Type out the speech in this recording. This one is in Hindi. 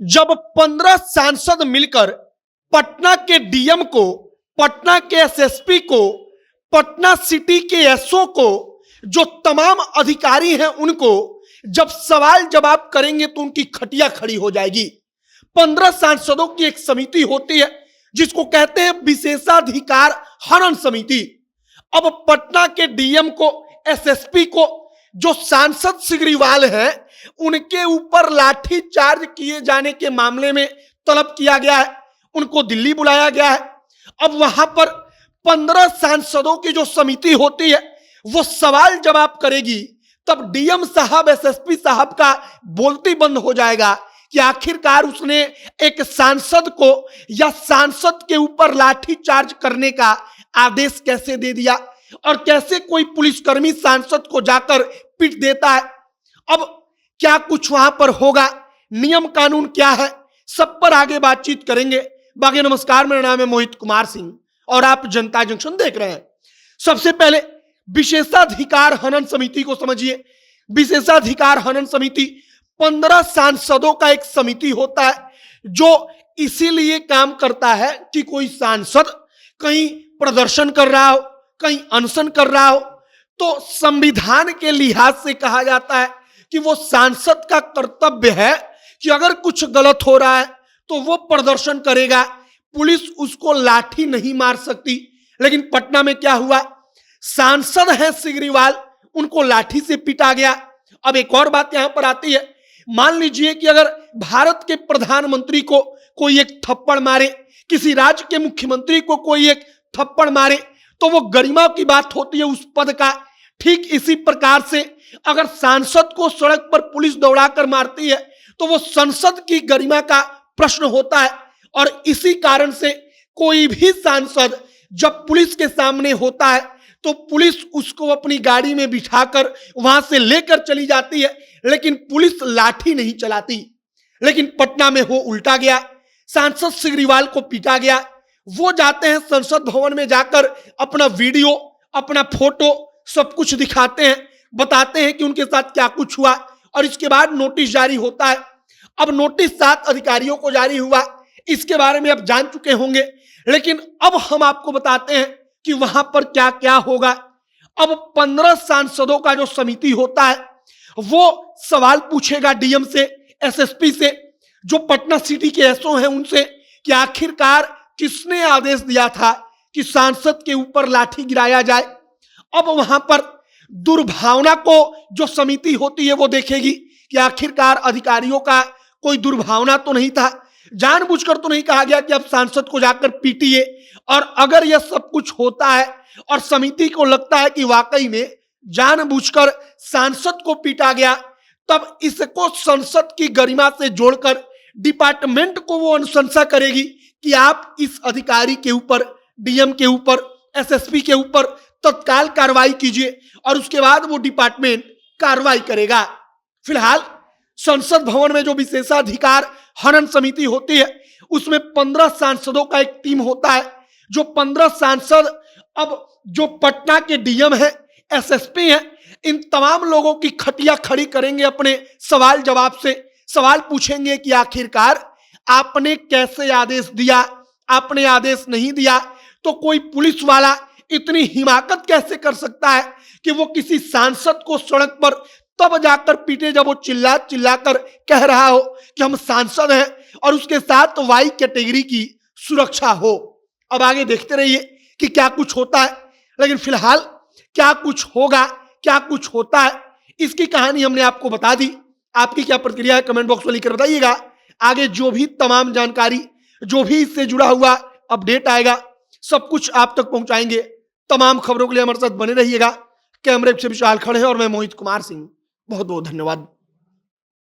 जब 15 सांसद मिलकर पटना के डीएम को, पटना के एसएसपी को, पटना सिटी के एसओ को, जो तमाम अधिकारी हैं उनको जब सवाल जवाब करेंगे तो उनकी खटिया खड़ी हो जाएगी। 15 सांसदों की एक समिति होती है जिसको कहते हैं विशेषाधिकार हनन समिति। अब पटना के डीएम को, एसएसपी को, जो सांसद सिग्रीवाल हैं उनके ऊपर लाठी चार्ज किए जाने के मामले में तलब किया गया है, उनको दिल्ली बुलाया गया है। अब वहां पर 15 सांसदों की जो समिति होती है वो सवाल जवाब करेगी, तब डीएम साहब, एसएसपी साहब का बोलती बंद हो जाएगा कि आखिरकार उसने एक सांसद को या सांसद के ऊपर लाठी चार्ज करने का आदेश कैसे दे दिया और कैसे कोई पुलिसकर्मी सांसद को जाकर पीट देता है। अब क्या कुछ वहां पर होगा, नियम कानून क्या है, सब पर आगे बातचीत करेंगे। बाकी नमस्कार, मेरा नाम है मोहित कुमार सिंह और आप जनता जंक्शन देख रहे हैं। सबसे पहले विशेषाधिकार हनन समिति को समझिए। विशेषाधिकार हनन समिति 15 सांसदों का एक समिति होता है जो इसीलिए काम करता है कि कोई सांसद कहीं प्रदर्शन कर रहा हो, कहीं अनशन कर रहा हो, तो संविधान के लिहाज से कहा जाता है कि वो सांसद का कर्तव्य है कि अगर कुछ गलत हो रहा है तो वो प्रदर्शन करेगा, पुलिस उसको लाठी नहीं मार सकती। लेकिन पटना में क्या हुआ, सांसद हैं सिग्रीवाल, उनको लाठी से पीटा गया। अब एक और बात यहां पर आती है, मान लीजिए कि अगर भारत के प्रधानमंत्री को कोई एक थप्पड़ मारे, किसी राज्य के मुख्यमंत्री को कोई एक थप्पड़ मारे, तो वो गरिमा की बात होती है उस पद का। ठीक इसी प्रकार से अगर सांसद को सड़क पर पुलिस दौड़ाकर मारती है तो वो संसद की गरिमा का प्रश्न होता है। और इसी कारण से कोई भी सांसद जब पुलिस के सामने होता है तो पुलिस उसको अपनी गाड़ी में बिठाकर वहां से लेकर चली जाती है, लेकिन पुलिस लाठी नहीं चलाती। लेकिन पटना में हो उल्टा गया, सांसद सिग्रीवाल को पीटा गया। वो जाते हैं संसद भवन में, जाकर अपना वीडियो, अपना फोटो सब कुछ दिखाते हैं, बताते हैं कि उनके साथ क्या कुछ हुआ, और इसके बाद नोटिस जारी होता है। अब नोटिस 7 अधिकारियों को जारी हुआ, इसके बारे में आप जान चुके होंगे, लेकिन अब हम आपको बताते हैं कि वहां पर क्या क्या होगा। अब 15 सांसदों का जो समिति होता है वो सवाल पूछेगा डीएम से, एसएसपी से, जो पटना सिटी के एसओ हैं उनसे, कि आखिरकार किसने आदेश दिया था कि सांसद के ऊपर लाठी गिराया जाए। अब वहां पर दुर्भावना को जो समिति होती है वो देखेगी कि आखिरकार अधिकारियों का कोई दुर्भावना तो नहीं था, जानबूझकर तो नहीं कहा गया कि अब सांसद को जाकर पीटिए। और अगर यह सब कुछ होता है और समिति को लगता है कि वाकई में जानबूझकर सांसद को पीटा गया, तब इसको संसद की गरिमा से जोड़कर डिपार्टमेंट को वो अनुशंसा करेगी कि आप इस अधिकारी के ऊपर, डीएम के ऊपर, एसएसपी के ऊपर तत्काल कार्रवाई कीजिए, और उसके बाद वो डिपार्टमेंट कार्रवाई करेगा। फिलहाल संसद भवन में जो विशेषाधिकार हनन समिति होती है उसमें 15 सांसदों का एक टीम होता है। जो 15 सांसद अब जो पटना के डीएम है, एसएसपी हैं, इन तमाम लोगों की खटिया खड़ी करेंगे अपने सवाल जवाब से। सवाल पूछेंगे कि आखिरकार आपने कैसे आदेश दिया, आपने आदेश नहीं दिया तो कोई पुलिस वाला इतनी हिमाकत कैसे कर सकता है कि वो किसी सांसद को सड़क पर तब जाकर पीटे जब वो चिल्ला चिल्लाकर कह रहा हो कि हम सांसद हैं, और उसके साथ वाई कैटेगरी की सुरक्षा हो। अब आगे देखते रहिए कि क्या कुछ होता है, लेकिन फिलहाल क्या कुछ होगा, क्या कुछ होता है, इसकी कहानी हमने आपको बता दी। आपकी क्या प्रतिक्रिया है कमेंट बॉक्स में लिखकर बताइएगा। आगे जो भी तमाम जानकारी, जो भी इससे जुड़ा हुआ अपडेट आएगा, सब कुछ आप तक पहुंचाएंगे। तमाम खबरों के लिए हमारे साथ बने रहिएगा। कैमरे से विशाल खड़े हैं और मैं मोहित कुमार सिंह। बहुत बहुत धन्यवाद।